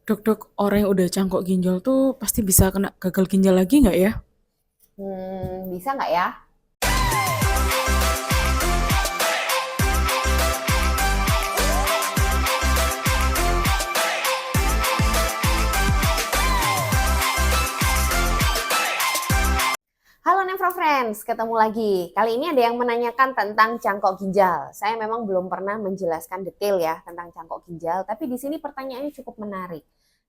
Dok, orang yang udah cangkok ginjal tuh pasti bisa kena gagal ginjal lagi nggak ya? Bisa nggak ya? Halo Nefro Friends, ketemu lagi. Kali ini ada yang menanyakan tentang cangkok ginjal. Saya memang belum pernah menjelaskan detail ya tentang cangkok ginjal, tapi di sini pertanyaannya cukup menarik.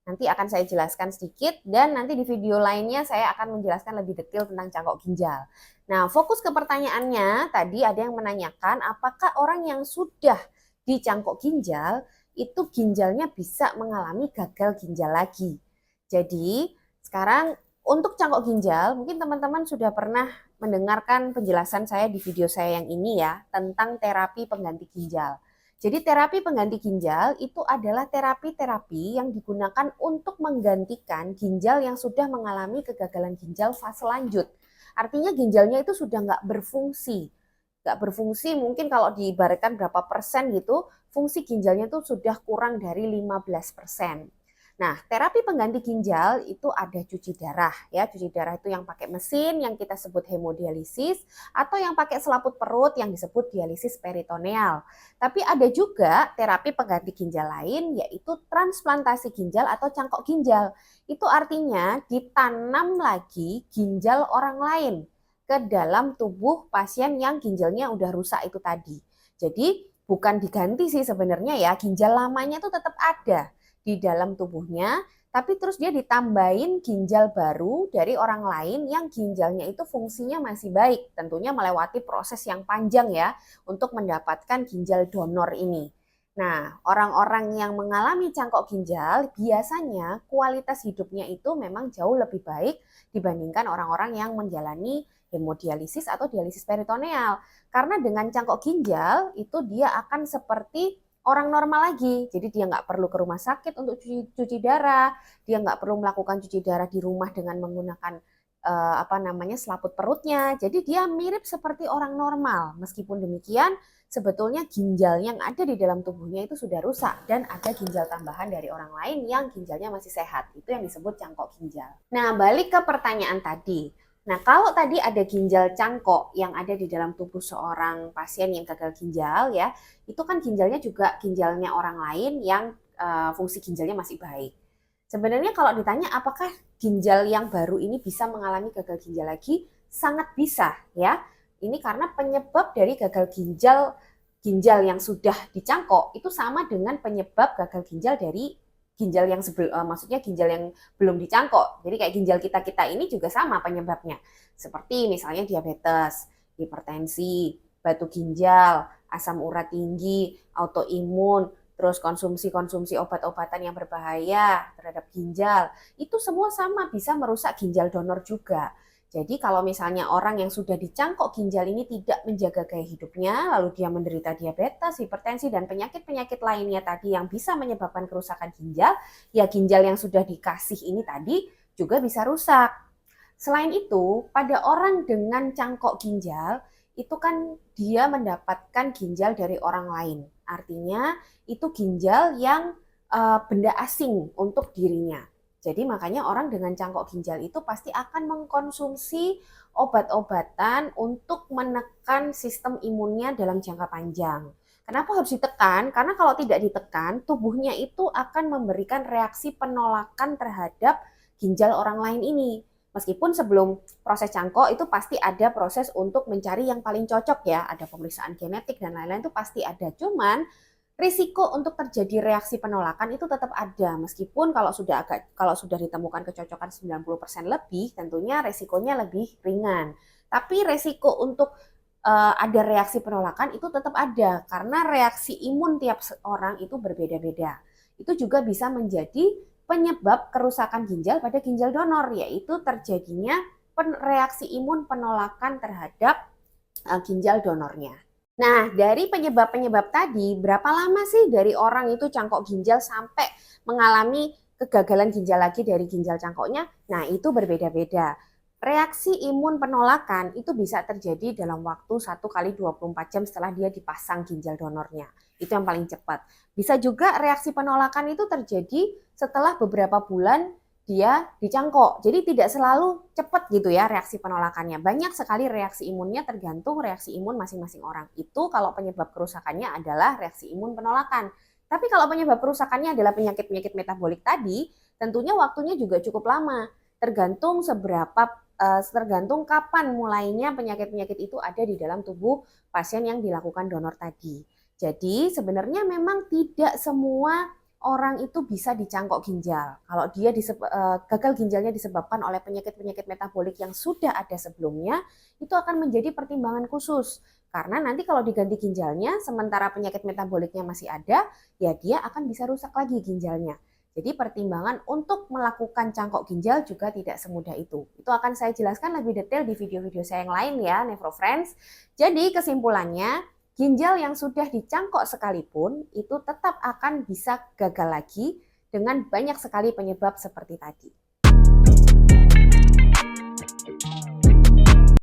Nanti akan saya jelaskan sedikit dan nanti di video lainnya saya akan menjelaskan lebih detail tentang cangkok ginjal. Nah, fokus ke pertanyaannya, tadi ada yang menanyakan apakah orang yang sudah di cangkok ginjal itu ginjalnya bisa mengalami gagal ginjal lagi. Jadi, sekarang untuk cangkok ginjal, mungkin teman-teman sudah pernah mendengarkan penjelasan saya di video saya yang ini ya, tentang terapi pengganti ginjal. Jadi terapi pengganti ginjal itu adalah terapi-terapi yang digunakan untuk menggantikan ginjal yang sudah mengalami kegagalan ginjal fase lanjut. Artinya ginjalnya itu sudah nggak berfungsi. Nggak berfungsi mungkin kalau diibaratkan berapa persen gitu, fungsi ginjalnya itu sudah kurang dari 15%. Nah, terapi pengganti ginjal itu ada cuci darah ya. Cuci darah itu yang pakai mesin yang kita sebut hemodialisis atau yang pakai selaput perut yang disebut dialisis peritoneal. Tapi ada juga terapi pengganti ginjal lain yaitu transplantasi ginjal atau cangkok ginjal. Itu artinya ditanam lagi ginjal orang lain ke dalam tubuh pasien yang ginjalnya udah rusak itu tadi. Jadi bukan diganti sih sebenarnya ya, ginjal lamanya itu tetap ada di dalam tubuhnya, tapi terus dia ditambahin ginjal baru dari orang lain yang ginjalnya itu fungsinya masih baik, tentunya melewati proses yang panjang ya untuk mendapatkan ginjal donor ini. Nah, orang-orang yang mengalami cangkok ginjal biasanya kualitas hidupnya itu memang jauh lebih baik dibandingkan orang-orang yang menjalani hemodialisis atau dialisis peritoneal. Karena dengan cangkok ginjal itu dia akan seperti orang normal lagi. Jadi dia nggak perlu ke rumah sakit untuk cuci darah, dia nggak perlu melakukan cuci darah di rumah dengan menggunakan apa namanya selaput perutnya. Jadi dia mirip seperti orang normal. Meskipun demikian, sebetulnya ginjal yang ada di dalam tubuhnya itu sudah rusak dan ada ginjal tambahan dari orang lain yang ginjalnya masih sehat. Itu yang disebut cangkok ginjal. Nah, balik ke pertanyaan tadi. Nah, kalau tadi ada ginjal cangkok yang ada di dalam tubuh seorang pasien yang gagal ginjal ya, itu kan ginjalnya juga ginjalnya orang lain yang fungsi ginjalnya masih baik. Sebenarnya kalau ditanya apakah ginjal yang baru ini bisa mengalami gagal ginjal lagi, sangat bisa ya. Ini karena penyebab dari gagal ginjal yang sudah dicangkok itu sama dengan penyebab gagal ginjal dari ginjal yang maksudnya ginjal yang belum dicangkok. Jadi kayak ginjal kita ini juga sama penyebabnya. Seperti misalnya diabetes, hipertensi, batu ginjal, asam urat tinggi, autoimun, terus konsumsi obat-obatan yang berbahaya terhadap ginjal, itu semua sama bisa merusak ginjal donor juga. Jadi kalau misalnya orang yang sudah dicangkok ginjal ini tidak menjaga gaya hidupnya, lalu dia menderita diabetes, hipertensi, dan penyakit-penyakit lainnya tadi yang bisa menyebabkan kerusakan ginjal, ya ginjal yang sudah dikasih ini tadi juga bisa rusak. Selain itu, pada orang dengan cangkok ginjal, itu kan dia mendapatkan ginjal dari orang lain. Artinya itu ginjal yang benda asing untuk dirinya. Jadi makanya orang dengan cangkok ginjal itu pasti akan mengkonsumsi obat-obatan untuk menekan sistem imunnya dalam jangka panjang. Kenapa harus ditekan? Karena kalau tidak ditekan, tubuhnya itu akan memberikan reaksi penolakan terhadap ginjal orang lain ini. Meskipun sebelum proses cangkok itu pasti ada proses untuk mencari yang paling cocok ya, ada pemeriksaan genetik dan lain-lain itu pasti ada. Cuman risiko untuk terjadi reaksi penolakan itu tetap ada meskipun kalau sudah ditemukan kecocokan 90% lebih tentunya risikonya lebih ringan. Tapi risiko untuk ada reaksi penolakan itu tetap ada karena reaksi imun tiap orang itu berbeda-beda. Itu juga bisa menjadi penyebab kerusakan ginjal pada ginjal donor yaitu terjadinya reaksi imun penolakan terhadap ginjal donornya. Nah, dari penyebab-penyebab tadi, berapa lama sih dari orang itu cangkok ginjal sampai mengalami kegagalan ginjal lagi dari ginjal cangkoknya? Nah, itu berbeda-beda. Reaksi imun penolakan itu bisa terjadi dalam waktu 1 kali 24 jam setelah dia dipasang ginjal donornya. Itu yang paling cepat. Bisa juga reaksi penolakan itu terjadi setelah beberapa bulan dia dicangkok. Jadi tidak selalu cepat gitu ya reaksi penolakannya. Banyak sekali reaksi imunnya, tergantung reaksi imun masing-masing orang. Itu kalau penyebab kerusakannya adalah reaksi imun penolakan. Tapi kalau penyebab kerusakannya adalah penyakit-penyakit metabolik tadi, tentunya waktunya juga cukup lama. Tergantung kapan mulainya penyakit-penyakit itu ada di dalam tubuh pasien yang dilakukan donor tadi. Jadi sebenarnya memang tidak semua orang itu bisa dicangkok ginjal. Kalau dia gagal ginjalnya disebabkan oleh penyakit-penyakit metabolik yang sudah ada sebelumnya, itu akan menjadi pertimbangan khusus. Karena nanti kalau diganti ginjalnya, sementara penyakit metaboliknya masih ada, ya dia akan bisa rusak lagi ginjalnya. Jadi pertimbangan untuk melakukan cangkok ginjal juga tidak semudah itu. Itu akan saya jelaskan lebih detail di video-video saya yang lain ya, NephroFriends. Jadi kesimpulannya, ginjal yang sudah dicangkok sekalipun itu tetap akan bisa gagal lagi dengan banyak sekali penyebab seperti tadi.